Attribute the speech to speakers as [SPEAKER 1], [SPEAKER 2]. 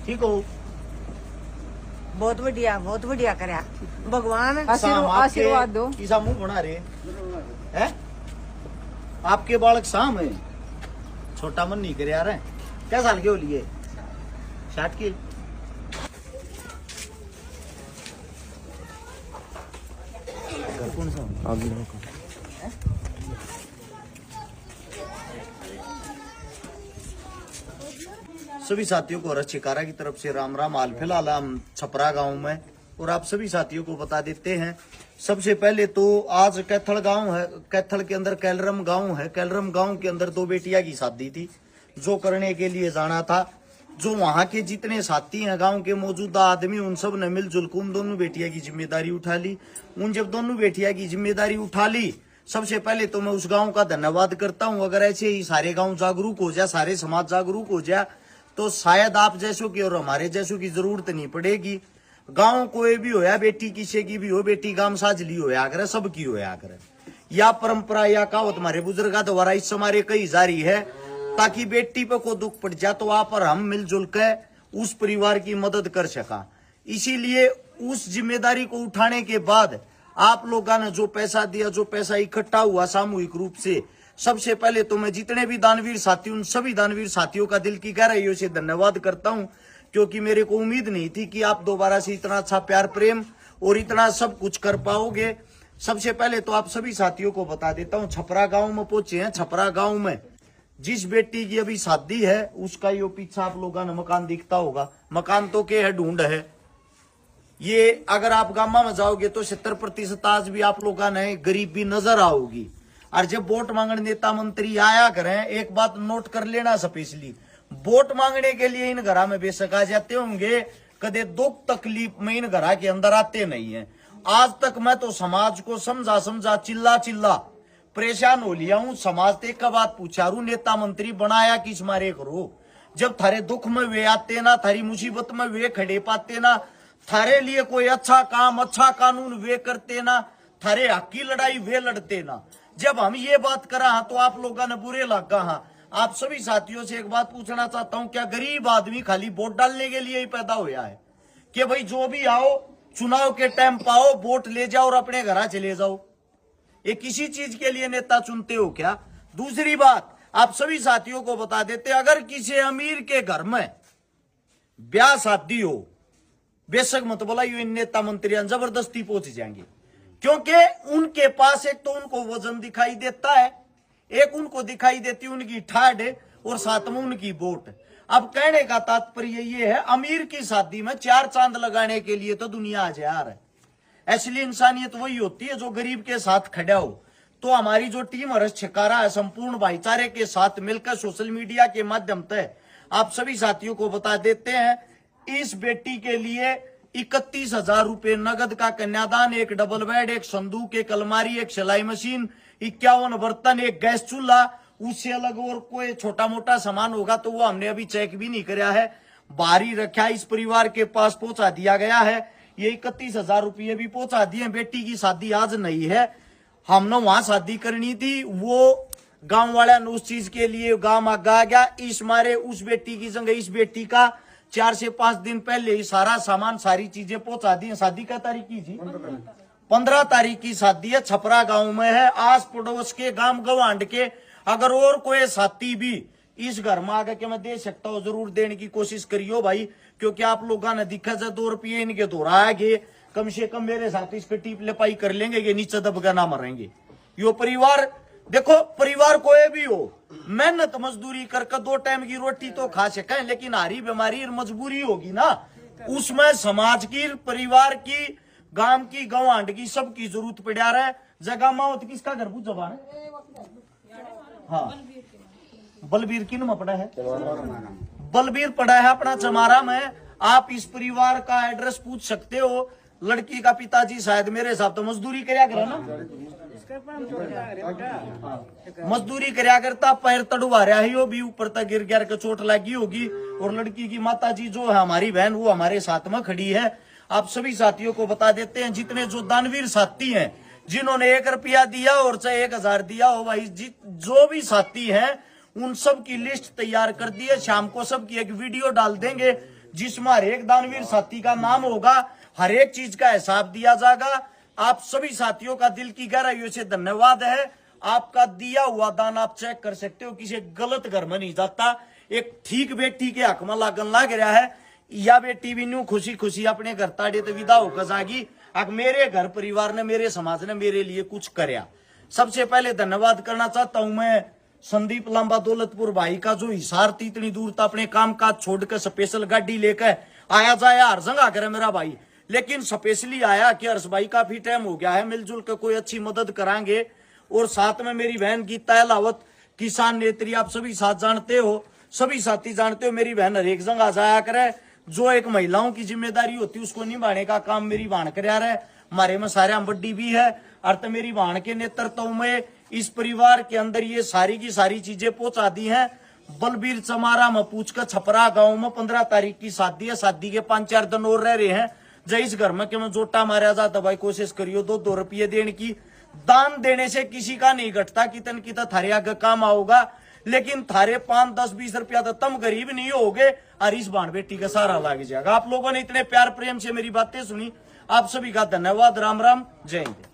[SPEAKER 1] ठीक हो?
[SPEAKER 2] बहुत बढ़िया करया भगवान।
[SPEAKER 1] आशीर्वाद दो। किसा मुंह बना रहे हैं? आपके बालक शाम है, छोटा मन नहीं करे यार। क्या साल के हो लिए? 60 के। घर कौन सा? सभी साथियों को रच शिकारा की तरफ से राम राम। हाल फिलहाल हम छपरा गांव में, और आप सभी साथियों को बता देते हैं। सबसे पहले तो आज कैथल गांव है, कैथल के अंदर कैलरम गांव है। कैलरम गांव के अंदर 2 बेटियां की शादी थी, जो करने के लिए जाना था। जो वहां के जितने साथी हैं, गांव के मौजूदा आदमी, उन सब ने मिलजुल कर उन दोनों बेटिया की जिम्मेदारी उठा ली। उन जब दोनों बेटिया की जिम्मेदारी उठा ली, सबसे पहले तो मैं उस गांव का धन्यवाद करता हूं। अगर ऐसे ही सारे गांव जागरूक हो जाए, सारे समाज जागरूक हो जाए, तो शायद आप जैसों की और हमारे जैसों की जरूरत नहीं पड़ेगी। गांव कोई भी होया, बेटी किसी की भी हो, बेटी गांव साजली होया करे, सबकी होया करे। या परंपरा या कहावत हमारे बुजुर्ग द्वारा इस हमारे कही जा रही है, ताकि बेटी पे को दुख पड़ जाए तो वहां पर हम मिलजुल के उस परिवार की मदद कर सका। इसीलिए उस जिम्मेदारी को उठाने के बाद आप लोगों ने जो पैसा दिया, जो पैसा इकट्ठा हुआ सामूहिक रूप से, सबसे पहले तो मैं जितने भी दानवीर साथी, उन सभी दानवीर साथियों का दिल की गहराइयों से धन्यवाद करता हूं। क्योंकि मेरे को उम्मीद नहीं थी कि आप दोबारा से इतना अच्छा प्यार प्रेम और इतना सब कुछ कर पाओगे। सबसे पहले तो आप सभी साथियों को बता देता हूं, छपरा गांव में पहुंचे हैं। छपरा गांव में जिस बेटी की अभी शादी है, उसका यो पीछे आप लोगों ने मकान दिखता होगा। मकान तो के है, ढूंढ है ये। अगर आप गामा में जाओगे तो 70% आज भी आप लोगों ने गरीबी नजर आओगी। और जब वोट मांगने नेता मंत्री आया करें, एक बात नोट कर लेना स्पेशली, वोट मांगने के लिए इन घरा में बेशक आ जाते होंगे, कदे दुख तकलीफ में इन घरा के अंदर आते नहीं है। आज तक मैं तो समाज को समझा चिल्ला परेशान हो लिया हूं। समाज ते का बात पूछा रू, नेता मंत्री बनाया किस मारे करो? जब थारे दुख में वे आते ना, थारी मुसीबत में वे खड़े पाते ना, थारे लिए कोई अच्छा काम अच्छा कानून वे करते ना, थारे हक की लड़ाई वे लड़ते ना। जब हम ये बात करा तो आप लोगों ने बुरे लगा। हाँ, आप सभी साथियों से एक बात पूछना चाहता हूं, क्या गरीब आदमी खाली वोट डालने के लिए ही पैदा हुआ है कि भाई जो भी आओ चुनाव के टाइम पाओ, वोट ले जाओ और अपने घर चले जाओ? ये किसी चीज के लिए नेता चुनते हो क्या? दूसरी बात, आप सभी साथियों को बता देते, अगर किसी अमीर के घर में ब्याह शादी हो, बेशक मत बोला ये नेता मंत्री जबरदस्ती पहुंच जाएंगे। क्योंकि उनके पास एक तो उनको वजन दिखाई देता है, एक उनको दिखाई देती उनकी ठाड, और साथ में उनकी वोट। अब कहने का तात्पर्य ये है, अमीर की शादी में 4 चांद लगाने के लिए तो दुनिया आ जा रहा है। इसलिए इंसानियत वही होती है जो गरीब के साथ खड़ा हो। तो हमारी जो टीम हर्ष छिकारा है, संपूर्ण भाईचारे के साथ मिलकर सोशल मीडिया के माध्यम से आप सभी साथियों को बता देते हैं, इस बेटी के लिए 31,000 रुपए नगद का कन्यादान, एक डबल बेड, एक संदूक, एक अलमारी, एक सिलाई मशीन, 51 बर्तन, एक गैस चूल्हा, उससे अलग और कोई छोटा मोटा सामान होगा तो वो हमने अभी चेक भी नहीं कराया है, बाहरी रखा इस परिवार के पास पहुंचा दिया गया है। ये 31,000 रुपये भी पहुंचा दिए। बेटी की शादी आज नहीं है, हमने वहां शादी करनी थी, वो गांव वाला ने उस चीज के लिए गांव आगा गया। इस मारे उस बेटी की जगह इस बेटी का 4 से 5 दिन पहले ही सारा सामान सारी चीजें पहुंचा दी। शादी का तारीख की थी 15 तारीख की शादी है, छपरा गांव में है। आस पड़ोस के गांव गवांड के अगर और कोई साथी भी इस घर में आगे के मैं दे सकता हूँ, जरूर देने की कोशिश करियो भाई। क्योंकि आप लोगों ने दिखा जा 2 रुपये इनके दोहराएंगे, कम से कम मेरे साथ इस पे टीप लपाई कर लेंगे, ये नीचे दबगा ना मरेंगे। यो परिवार देखो, परिवार कोई भी हो, मेहनत मजदूरी करके 2 टाइम की रोटी तो खा सके, लेकिन हारी बीमारी मजबूरी होगी ना, उसमें समाज की, परिवार की, गांव की, गवांड की, सबकी जरूरत पड़ा रहा है। जगह माओ किसका घर पूछ जबान है? हाँ, बलबीर किन में पड़ा है? बलबीर पड़ा है अपना चमारा में। आप इस परिवार का एड्रेस पूछ सकते हो। लड़की का पिताजी शायद मेरे हिसाब तो मजदूरी करया करा ना, मजदूरी करया करता, पैर तड़वा रहा है, वो भी ऊपर तक गिर गिर के चोट लगी होगी। और लड़की की माताजी जो है हमारी बहन, वो हमारे साथ में खड़ी है। आप सभी साथियों को बता देते हैं, जितने जो दानवीर साथी हैं, जिन्होंने 1 रुपया दिया और चाहे 1000 दिया हो, भाई जो भी साथी हैं उन सब की लिस्ट तैयार कर दी है। शाम को सबकी एक वीडियो डाल देंगे, जिसमें हर एक दानवीर साथी का नाम होगा, हर एक चीज का हिसाब दिया जाएगा। आप सभी साथियों का दिल की गहराइयों से धन्यवाद है। आपका दिया हुआ दान आप चेक कर सकते हो, किसी गलत घर में नहीं जाता। एक ठीक बेटी के हक में लागन लाग रहा है, या बेटी भी न्यू खुशी खुशी अपने घर ताड़े तो विदा होकर जागी। अब मेरे घर परिवार ने, मेरे समाज ने मेरे लिए कुछ करया। सबसे पहले धन्यवाद करना चाहता हूं मैं संदीप लांबा दौलतपुर भाई का, जो हिसार थी इतनी दूर तक अपने काम काज छोड़कर स्पेशल गाड़ी लेकर आया जाया हर जगह करे मेरा भाई, लेकिन स्पेशली आया कि हर्ष भाई काफी टाइम हो गया है, मिलजुल कर कोई अच्छी मदद कराएंगे। और साथ में मेरी बहन गीता अहलावत, किसान नेत्री, आप सभी साथ जानते हो, सभी साथी जानते हो, मेरी बहन हर एक जगह जाया करे। जो एक महिलाओं की जिम्मेदारी होती है उसको निभाने का काम मेरी बहन कर रहा है। हमारे में सारे बड्डी भी है, अर्थ मेरी बहन के नेतृत्व में इस परिवार के अंदर ये सारी की सारी चीजें पहुंचा दी हैं। बलबीर चमारा में पूछकर छपरा गांव में 15 तारीख की शादी है, शादी के 5-4 दिन और रह रहे हैं। जब इस घर में क्यों जोटा मारा जाता भाई, कोशिश करियो 2-2 रुपये देने की। दान देने से किसी का नहीं घटता, कितन कितना थारे आगे काम आओगा, लेकिन थारे 5, 10, 20 रुपया तो तुम गरीब नहीं होगे और इस बाण बेटी का सारा लग जाएगा। आप लोगों ने इतने प्यार प्रेम से मेरी बातें सुनी, आप सभी का धन्यवाद। राम राम, जय हिंद।